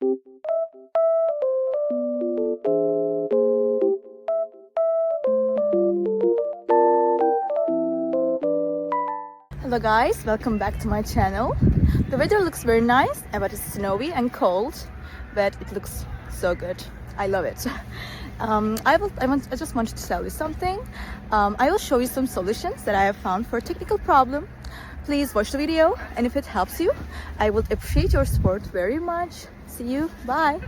Hello guys, welcome back to my channel. The weather looks very nice, but it's snowy and cold, but it looks so good. I love it. I just wanted to tell you something. I will show you some solutions that I have found for a technical problem. Please watch the video, and if it helps you, I would appreciate your support very much. See you, bye.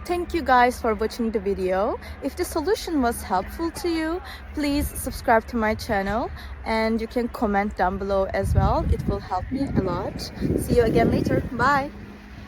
Thank you guys for watching the video. If the solution was helpful to you, please subscribe to my channel and you can comment down below as well. It will help me a lot. See you again later. Bye.